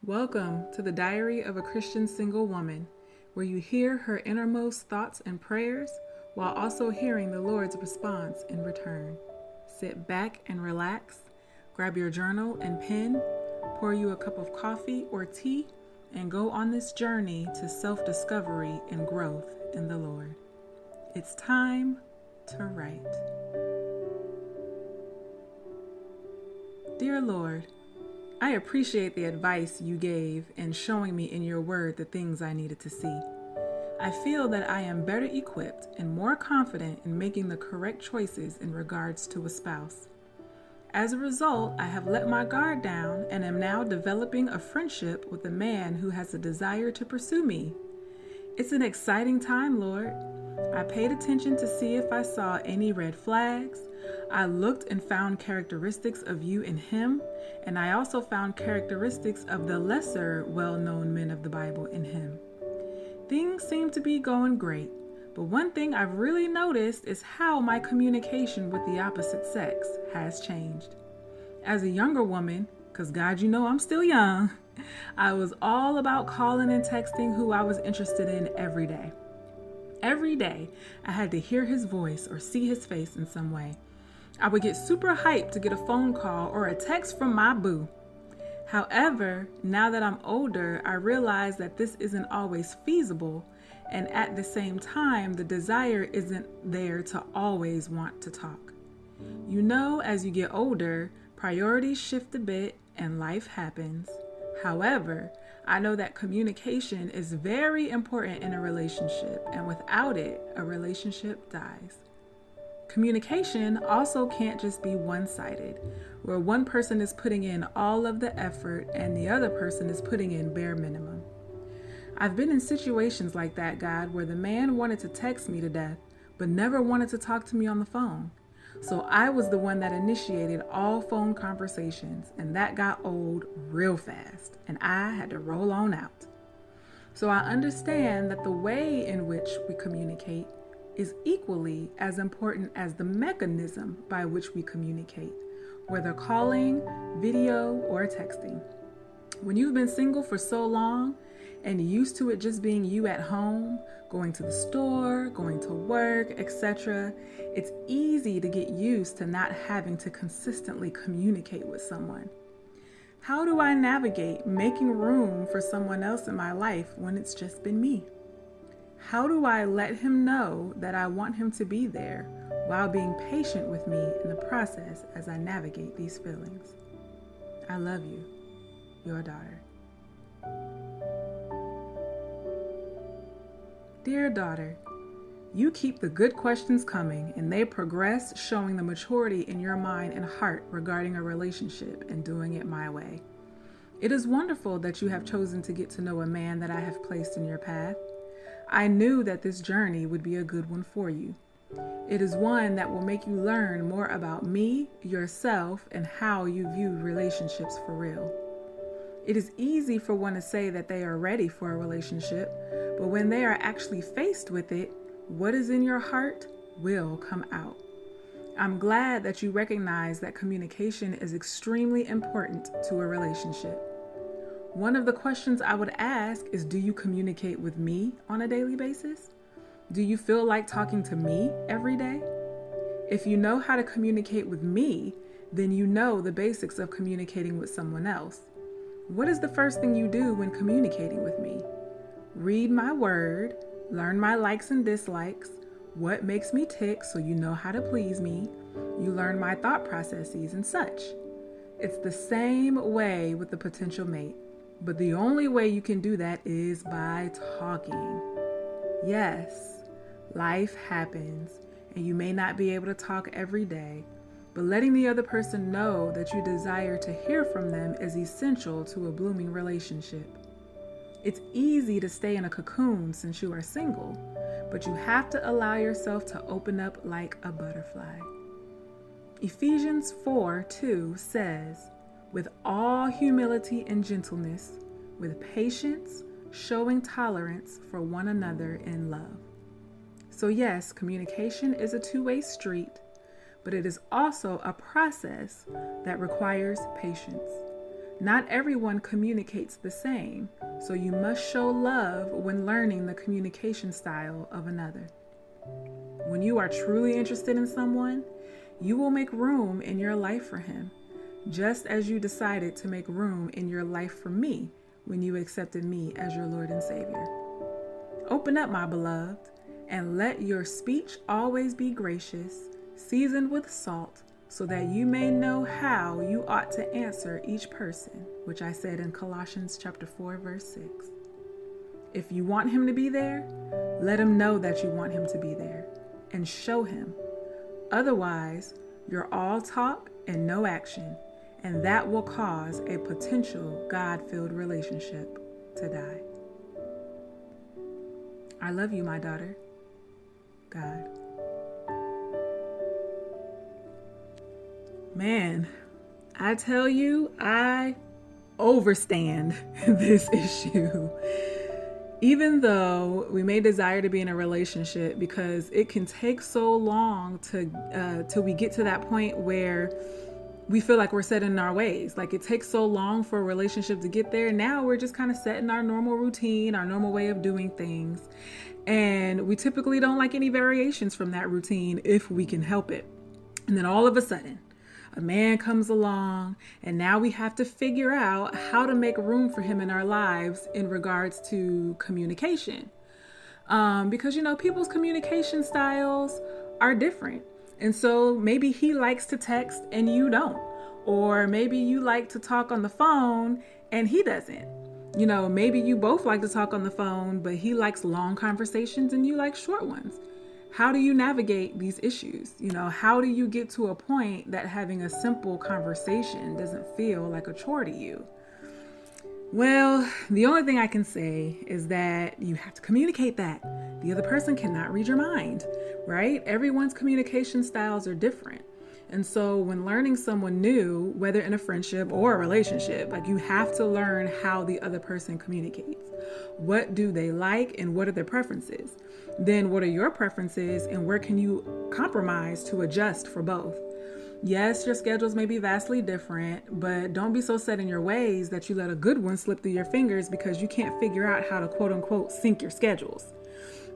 Welcome to the Diary of a Christian Single Woman, where you hear her innermost thoughts and prayers while also hearing the Lord's response in return. Sit back and relax, grab your journal and pen, pour you a cup of coffee or tea, and go on this journey to self-discovery and growth in the Lord. It's time to write. Dear Lord, I appreciate the advice you gave in showing me in your word the things I needed to see. I feel that I am better equipped and more confident in making the correct choices in regards to a spouse. As a result, I have let my guard down and am now developing a friendship with a man who has a desire to pursue me. It's an exciting time, Lord. I paid attention to see if I saw any red flags. I looked and found characteristics of you in him, and I also found characteristics of the lesser well-known men of the Bible in him. Things seem to be going great, but one thing I've really noticed is how my communication with the opposite sex has changed. As a younger woman, because God, you know I'm still young, I was all about calling and texting who I was interested in every day. Every day, I had to hear his voice or see his face in some way. I would get super hyped to get a phone call or a text from my boo. However, now that I'm older, I realize that this isn't always feasible, and at the same time, the desire isn't there to always want to talk. You know, as you get older, priorities shift a bit and life happens. However, I know that communication is very important in a relationship, and without it, a relationship dies. Communication also can't just be one-sided, where one person is putting in all of the effort and the other person is putting in bare minimum. I've been in situations like that, God, where the man wanted to text me to death, but never wanted to talk to me on the phone. So I was the one that initiated all phone conversations, and that got old real fast, and I had to roll on out. So I understand that the way in which we communicate is equally as important as the mechanism by which we communicate, whether calling, video, or texting. When you've been single for so long and used to it just being you at home, going to the store, going to work, etc., it's easy to get used to not having to consistently communicate with someone. How do I navigate making room for someone else in my life when it's just been me? How do I let him know that I want him to be there while being patient with me in the process as I navigate these feelings? I love you, your daughter. Dear daughter, you keep the good questions coming and they progress, showing the maturity in your mind and heart regarding a relationship and doing it my way. It is wonderful that you have chosen to get to know a man that I have placed in your path. I knew that this journey would be a good one for you. It is one that will make you learn more about me, yourself, and how you view relationships for real. It is easy for one to say that they are ready for a relationship, but when they are actually faced with it, what is in your heart will come out. I'm glad that you recognize that communication is extremely important to a relationship. One of the questions I would ask is, do you communicate with me on a daily basis? Do you feel like talking to me every day? If you know how to communicate with me, then you know the basics of communicating with someone else. What is the first thing you do when communicating with me? Read my word, learn my likes and dislikes, what makes me tick so you know how to please me. You learn my thought processes and such. It's the same way with the potential mate, but the only way you can do that is by talking. Yes, life happens, and you may not be able to talk every day, but letting the other person know that you desire to hear from them is essential to a blooming relationship. It's easy to stay in a cocoon since you are single, but you have to allow yourself to open up like a butterfly. Ephesians 4:2 says, with all humility and gentleness, with patience, showing tolerance for one another in love. So yes, communication is a two-way street, but it is also a process that requires patience. Not everyone communicates the same, so you must show love when learning the communication style of another. When you are truly interested in someone, you will make room in your life for him, just as you decided to make room in your life for me when you accepted me as your Lord and Savior. Open up, my beloved, and let your speech always be gracious, seasoned with salt, so that you may know how you ought to answer each person, which I said in Colossians chapter 4, verse 6. If you want him to be there, let him know that you want him to be there, and show him. Otherwise, you're all talk and no action, and that will cause a potential God-filled relationship to die. I love you, my daughter. God. Man, I tell you, I overstand this issue. Even though we may desire to be in a relationship, because it can take so long till we get to that point where we feel like we're set in our ways. Like, it takes so long for a relationship to get there. Now we're just kind of set in our normal routine, our normal way of doing things. And we typically don't like any variations from that routine if we can help it. And then all of a sudden, a man comes along, and now we have to figure out how to make room for him in our lives in regards to communication. Because, people's communication styles are different. And so maybe he likes to text and you don't. Or maybe you like to talk on the phone and he doesn't. Maybe you both like to talk on the phone, but he likes long conversations and you like short ones. How do you navigate these issues? How do you get to a point that having a simple conversation doesn't feel like a chore to you? Well, the only thing I can say is that you have to communicate that. The other person cannot read your mind, right? Everyone's communication styles are different. And so when learning someone new, whether in a friendship or a relationship, you have to learn how the other person communicates. What do they like and what are their preferences? Then what are your preferences and where can you compromise to adjust for both? Yes, your schedules may be vastly different, but don't be so set in your ways that you let a good one slip through your fingers because you can't figure out how to quote unquote sync your schedules.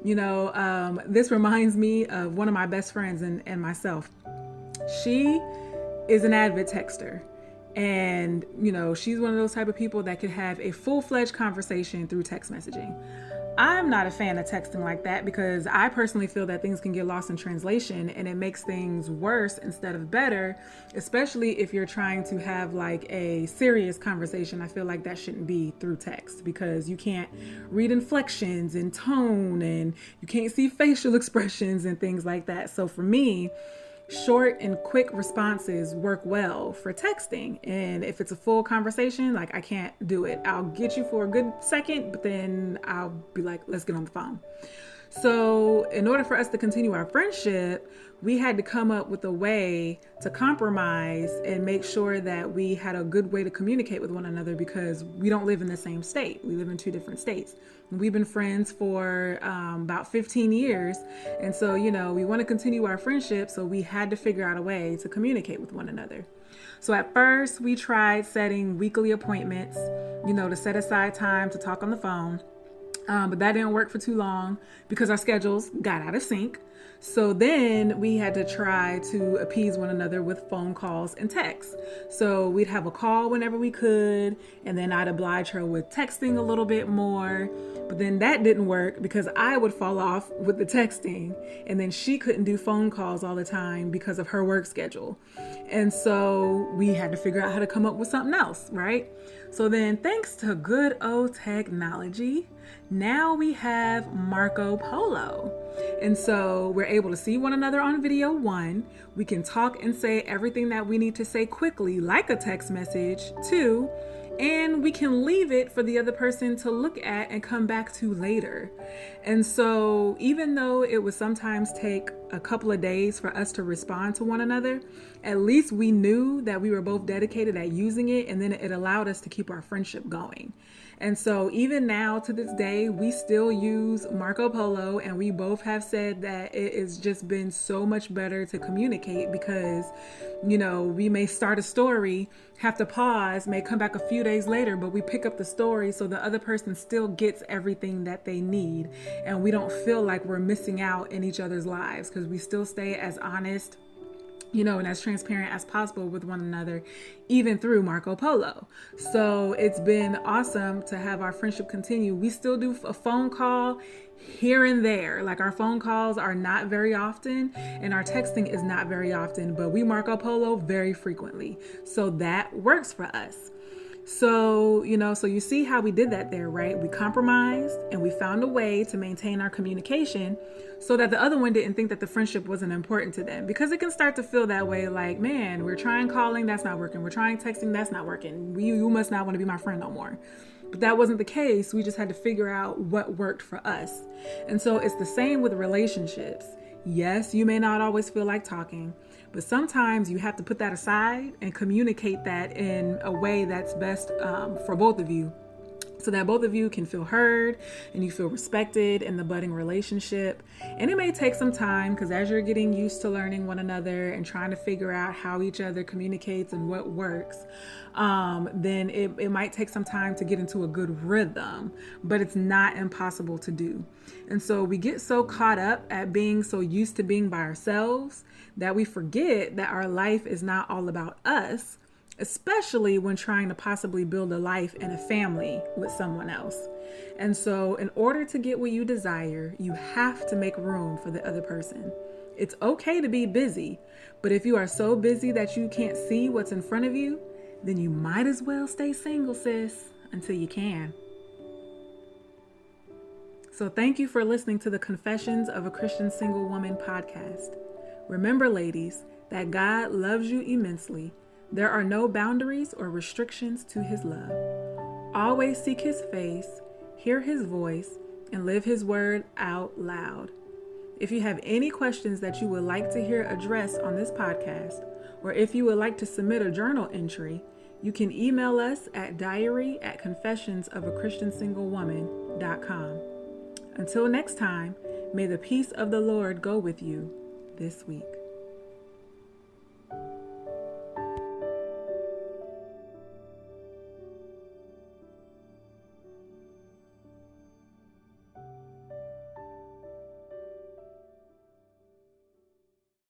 This reminds me of one of my best friends and myself. She is an avid texter. And, she's one of those type of people that could have a full-fledged conversation through text messaging. I'm not a fan of texting like that because I personally feel that things can get lost in translation and it makes things worse instead of better, especially if you're trying to have a serious conversation. I feel like that shouldn't be through text because you can't read inflections and tone and you can't see facial expressions and things like that. So for me, short and quick responses work well for texting. And if it's a full conversation, I can't do it. I'll get you for a good second, but then I'll be like, let's get on the phone. So in order for us to continue our friendship, we had to come up with a way to compromise and make sure that we had a good way to communicate with one another because we don't live in the same state. We live in two different states. We've been friends for about 15 years. And so, we want to continue our friendship. So we had to figure out a way to communicate with one another. So at first we tried setting weekly appointments, to set aside time to talk on the phone. But that didn't work for too long because our schedules got out of sync. So then we had to try to appease one another with phone calls and texts. So we'd have a call whenever we could, and then I'd oblige her with texting a little bit more. But then that didn't work because I would fall off with the texting, and then she couldn't do phone calls all the time because of her work schedule. And so we had to figure out how to come up with something else, right? So then thanks to good old technology, now we have Marco Polo. And so we're able to see one another on video. One, we can talk and say everything that we need to say quickly, like a text message. Two, and we can leave it for the other person to look at and come back to later. And so even though it would sometimes take a couple of days for us to respond to one another, at least we knew that we were both dedicated at using it, and then it allowed us to keep our friendship going. And so even now to this day, we still use Marco Polo, and we both have said that it has just been so much better to communicate because, we may start a story, have to pause, may come back a few days later, but we pick up the story so the other person still gets everything that they need. And we don't feel like we're missing out in each other's lives because we still stay as honest and as transparent as possible with one another, even through Marco Polo. So it's been awesome to have our friendship continue. We still do a phone call here and there. Like, our phone calls are not very often and our texting is not very often, but we Marco Polo very frequently. So that works for us. So you see how we did that there, right? We compromised and we found a way to maintain our communication so that the other one didn't think that the friendship wasn't important to them, because it can start to feel that way. Like, man, we're trying calling, that's not working. We're trying texting, that's not working. You must not want to be my friend no more. But that wasn't the case. We just had to figure out what worked for us. And so it's the same with relationships. Yes, you may not always feel like talking, but sometimes you have to put that aside and communicate that in a way that's best for both of you, so that both of you can feel heard and you feel respected in the budding relationship. And it may take some time, because as you're getting used to learning one another and trying to figure out how each other communicates and what works, then it might take some time to get into a good rhythm, but it's not impossible to do. And so we get so caught up at being so used to being by ourselves that we forget that our life is not all about us, especially when trying to possibly build a life and a family with someone else. And so in order to get what you desire, you have to make room for the other person. It's okay to be busy, but if you are so busy that you can't see what's in front of you, then you might as well stay single, sis, until you can. So thank you for listening to the Confessions of a Christian Single Woman podcast. Remember, ladies, that God loves you immensely. There are no boundaries or restrictions to his love. Always seek his face, hear his voice, and live his word out loud. If you have any questions that you would like to hear addressed on this podcast, or if you would like to submit a journal entry, you can email us at diary@confessionsofaChristiansinglewoman.com. Until next time, may the peace of the Lord go with you this week.